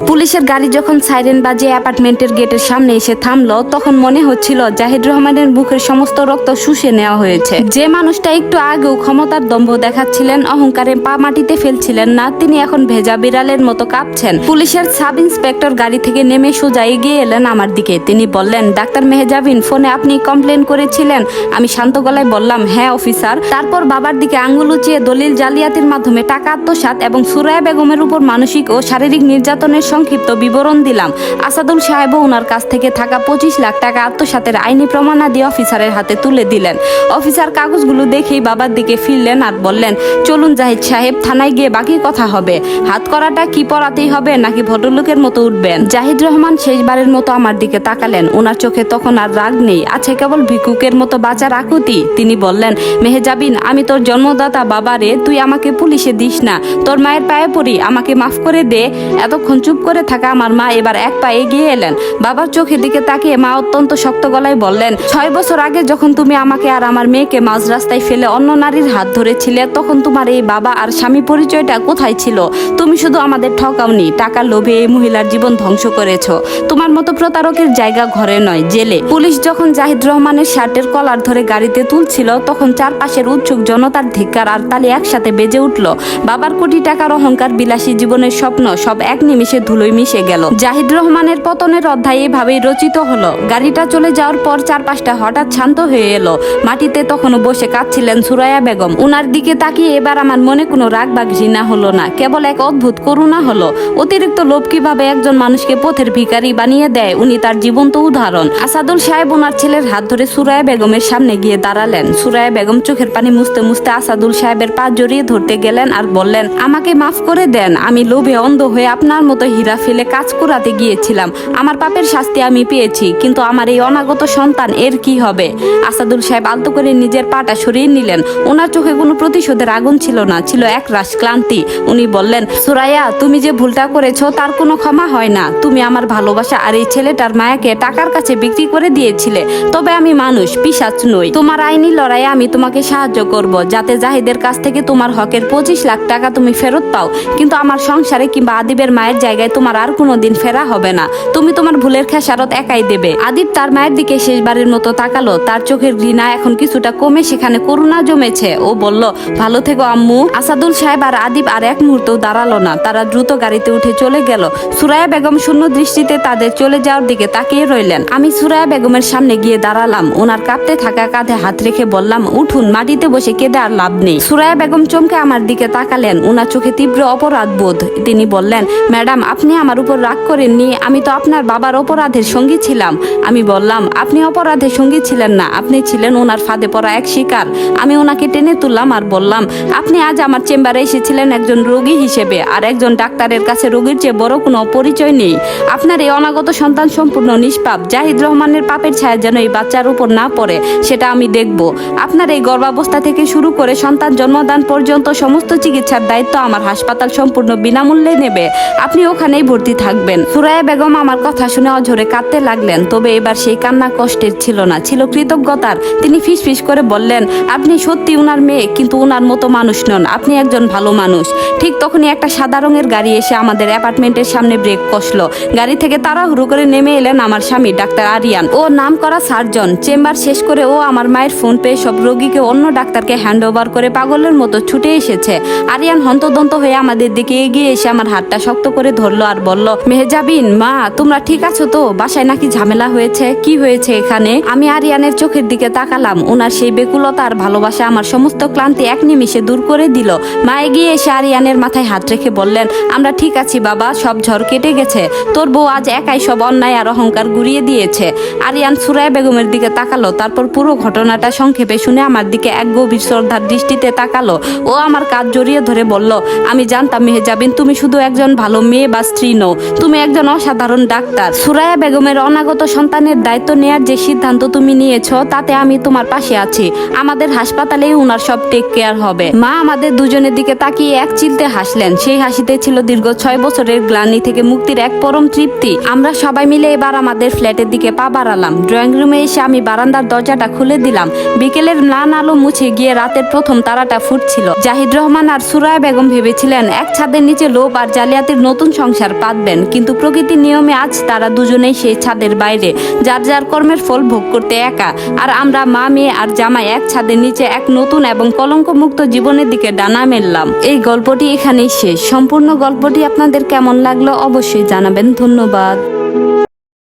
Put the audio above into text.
পুলিশের গাড়ি যখন সাইরেন বাজিয়ে অ্যাপার্টমেন্টের গেটের সামনে এসে থামলো, তখন মনে হচ্ছিল জাহিদ রহমানের মুখের সমস্ত রক্ত শুষে নেওয়া হয়েছে। যে মানুষটা একটু আগেও ক্ষমতার দম্ভ দেখাচ্ছিলেন, অহংকারে পা মাটিতে ফেলছিলেন না, তিনি এখন ভেজা বিড়ালের মতো কাঁপছেন। পুলিশের সাব ইন্সপেক্টর গাড়ি থেকে নেমে সোজা এগিয়ে এলেন আমার দিকে। তিনি বললেন, ডাক্তার মেহজাবিন, ফোনে আপনি কমপ্লেন করেছিলেন? আমি শান্ত গলায় বললাম, হ্যাঁ অফিসার। তারপর বাবার দিকে আঙ্গুল উঁচিয়ে দলিল জালিয়াতির মাধ্যমে টাকা আত্মসাৎ এবং সুরাইয়া বেগমের উপর মানসিক ও শারীরিক নির্যাতনের সংক্ষিপ্ত বিবরণ দিলাম। আসাদুল সাহেবও ওনার কাছ থেকে থাকা 25 লাখ টাকা আত্মসাতের আইনি প্রমাণাদি অফিসারের হাতে তুলে দিলেন। অফিসার কাগজগুলো দেখেই বাবার দিকে ফিরলেন আর বললেন, চলুন জাহিদ সাহেব, থানায় গিয়ে বাকি কথা হবে। হাত করাটা কি পরাতেই হবে নাকি ভদ্রলোকের মতো উঠবেন? জাহিদ রহমান শেষবারের মতো আমার দিকে তাকালেন। ওনার চোখে তখন আর রাগ নেই, আছে কেবল ভিক্ষুকের মতো বাঁচার আকুতি। তিনি বললেন, মেহজাবিন, আমি তোর জন্মদাতা বাবারে, তুই আমাকে পুলিশে দিস না। তোর মায়ের পায়ে পড়ি, আমাকে মাফ করে দে। এতক্ষণ চুপ করে থাকা আমার মা এবার এক পা এগিয়ে এলেন। বাবার চোখের দিকে তাকিয়ে মা অত্যন্ত শক্ত গলায় বললেন, 6 বছর আগে যখন তুমি আমাকে আর আমার মেয়েকে মাঝ রাস্তায় ফেলে অন্য নারীর হাত ধরেছিলে, তখন তোমার এই বাবা আর স্বামী পরিচয়টা কোথায় ছিল? তুমি শুধু আমাদের ঠকাওনি, টাকার লোভে এই মহিলার জীবন ধ্বংস করেছো। তোমার মতো প্রতারকের জায়গা ঘরে নয়, জেলে। পুলিশ যখন জাহিদ রহমানের শার্টের কলার ধরে গাড়িতে তুলছিল, তখন চারপাশের উৎসুক জনতার ধিক্কার আর তালি একসাথে বেজে উঠল। বাবার কোটি টাকার অহংকার, বিলাসী জীবনের স্বপ্ন সব এক নিমিষে ধুলোয় মিশে গেল। জাহিদ রহমানের পতনের অধ্যায় এভাবেই রচিত হলো। গাড়িটা চলে যাওয়ার পর চারপাশটা হঠাৎ শান্ত হয়ে এলো। মাটিতে তখনও বসে কাঁদছিলেন সুরাইয়া বেগম। উনার দিকে তাকিয়ে এবার আমার মনে কোনো রাগ বা ঘৃণা হলো না, কেবল এক অদ্ভুত করুণা হলো। অতিরিক্ত লোভ কিভাবে একজন মানুষকে পথের ভিখারি বানিয়ে দেয়, উনি তার জীবন্ত উদাহরণ। আসাদুল সাহেব ওনার ছেলের হাত ধরে সুরাইয়া বেগমের সামনে গিয়ে দাঁড়ালেন। সুরাইয়া বেগম চোখের পানি মুছতে মুছতে আসাদুল সাহেবের পা জড়িয়ে ধরতে গেলেন আর বললেন, আমাকে মাফ করে দেন। আমি লোভে অন্ধ হয়ে আপনার মতো হীরা ফেলে কাজ করাতে গিয়েছিলাম। আমার পাপের শাস্তি আমি পেয়েছি, কিন্তু আমার এই অনাগত সন্তান, এর কি হবে? আসাদুল সাহেব আলতো করে নিজের পাটা সরিয়ে নিলেন। ওনার চোখে কোনো প্রতিশোধের আগুন ছিল না, ছিল এক রাশ ক্লান্তি। উনি বললেন, সুরাইয়া, তুমি যে ভুলটা করেছো তার কোনো ক্ষমা হয় না। তুমি আমার ভালোবাসা আর এই ছেলেটার মায়াকে টাকার কাছে বিক্রি করে দিয়েছিলে। তবে আমি মানুষ, পিশাচ নই। তোমার আইনি লড়াইয়ে আমি তোমাকে সাহায্য করব, যাতে জাহিদের কাছ থেকে তোমার হকের 25 লাখ টাকা তুমি ফেরত পাও। কিন্তু আমার সংসারে কিংবা আদিবের মায়ের জায়গায় তোমার আর কোনোদিন ফেরা হবে না। তুমি তোমার ভুলের খেসারত একাই দেবে। আদিব তার মায়ের দিকে শেষবারের মতো তাকালো। তার চোখের ঘৃণা এখন কিছুটা কমে সেখানে করুণা জমেছে। ও বলল, ভালো থেকো আম্মু। আসাদুল সাহেব আর আদিব আর এক মুহূর্তেও দাঁড়ালো না। তারা দ্রুত গাড়িতে উঠে চলে গেল। সুরাইয়া বেগম শূন্য দৃষ্টিতে তাদের চলে যাওয়ার দিকে তাকিয়ে রইলেন। আমি সুরাইয়া বেগমের সামনে গিয়ে দাঁড়ালাম। ওনার কাঁপতে থাকা কাঁধে হাত রেখে বললাম, উঠুন, মাটিতে বসে কেঁদে আর লাভ নেই। সুরাইয়া বেগম চমকে আমার দিকে তাকালেন। ওনার চোখে তীব্র অপরাধ বোধ। তিনি বললেন, ম্যাডাম, আপনি আমার উপর রাগ করেননি। আমি তো আপনার বাবার অপরাধের সঙ্গী ছিলাম। আমি বললাম, আপনি অপরাধের সঙ্গী ছিলেন না, আপনি ছিলেন ওনার ফাঁদে পড়া এক শিকার। আমি ওনাকে টেনে তুললাম আর বললাম, আপনি আজ আমার চেম্বারে এসেছিলেন একজন রোগী হিসেবে, আর একজন ডাক্তারের কাছে রোগীর চেয়ে বড় কোনো পরিচয় নেই। আপনার এই অনাগত সন্তান সম্পূর্ণ নিষ্পাপ। জাহিদ রহমানের পাপের ছায়া যেন এই বাচ্চার উপর না পড়ে, সেটা আমি দেখব। আপনার এই গর্ভাবস্থা থেকে শুরু করে সন্তান জন্মদান পর্যন্ত সমস্ত চিকিৎসার দায়িত্ব আমার হাসপাতাল সম্পূর্ণ বিনামূল্যে নেবে। আপনি ওখানেই ভর্তি থাকবেন। সুরাইয়া বেগম আমার কথা শুনে অঝরে কাঁদতে লাগলেন। তবে এবার সেই কান্না কষ্টের ছিল না, ছিল কৃতজ্ঞতার। তিনি ফিসফিস করে বললেন, আপনি সত্যি উনার মেয়ে, কিন্তু উনার মতো মানুষ নন। আপনি একজন ভালো মানুষ। ঠিক তখনই একটা সাদা রঙের গাড়ি এসে আমাদের অ্যাপার্টমেন্টের সামনে ব্রেক কষলো। গাড়ি থেকে তাড়াহুড়ো করে নেমে এলেন আমার স্বামী ডাক্তার আরিয়ান। ও নাম করা সার্জন। চেম্বার শেষ করে ও আমার মায়ের ফোন পেয়ে সব রোগীকে অন্য ডাক্তারকে হ্যান্ড ওভার করে পাগলের মতো ছুটে এসেছে। আরিয়ান হন্তদন্ত হয়ে আমাদের দিকে এগিয়ে এসে আমার হাতটা শক্ত করে ধরলো আর বলল, মেহজাবিন, মা, তোমরা ঠিক আছো তো? বাসায় নাকি ঝামেলা হয়েছে? কি হয়েছে এখানে? আমি আরিয়ানের চোখের দিকে তাকালাম। ওনার সেই বেকুলতা আর ভালোবাসা আমার সমস্ত ক্লান্তি এক নিমিষে দূর করে দিল। মা এগিয়ে এসে আরিয়ানের মাথায় হাত রেখে বললেন, আমরা ঠিক আছি বাবা, সব ঝড় কেটে গেছে। তোর বউ আজ একাই সব অন্যায় আর অহংকার গুড়িয়ে দিয়েছে। আরিয়ান সুরাইয়া বেগমের দিকে তাকালো। তারপর পুরো ঘটনাটা সংক্ষেপে শুনে আমার দিকে এক গভীর শ্রদ্ধার দৃষ্টিতে তাকালো। ও আমার কাঁধ জড়িয়ে ধরে বলল, আমি জানতাম মেহজাবিন, তুমি শুধু একজন ভালো মেয়ে বা স্ত্রী নও, তুমি একজন অসাধারণ ডাক্তার। সুরাইয়া বেগমের অনাগত সন্তানের দায়িত্ব নেয়ার যে সিদ্ধান্ত তুমি নিয়েছো, তাতে আমি তোমার পাশে আছি। আমাদের হাসপাতালেই উনার সব টেক কেয়ার হবে। মা আমাদের দুজনের দিকে তাকিয়ে এক চিলতে হাসলেন। সেই হাসিতে ছিল দীর্ঘ 6 বছরের গ্লানি থেকে মুক্তির এক পরম তৃপ্তি। আমরা সবাই মিলে এবার আমাদের ফ্ল্যাটের দিকে পা বাড়ালাম। ড্রয়িং রুমে এসে আমি বারান্দার দরজাটা খুলে দিলাম। বিকেলের ম্লান আলো মুছে গিয়ে রাতের প্রথম তারাটা ফুটছিল। জাহিদ রহমান আর সুরাইয়া বেগম ভেবেছিলেন এক ছাদের নিচে লোভ আর জালিয়াতির নতুন সংসার সংসার পাতবেন, কিন্তু প্রকৃতির নিয়মে আজ তারা দুজনেই সেই ছাদের বাইরে, যার যার কর্মের ফল ভোগ করতে একা। আর আমরা মা, মেয়ে আর জামাই এক ছাদের নিচে এক নতুন এবং কলঙ্কমুক্ত জীবনের দিকে ডানা মেললাম। এই গল্পটি এখানেই শেষ। সম্পূর্ণ গল্পটি আপনাদের কেমন লাগলো অবশ্যই জানাবেন। ধন্যবাদ।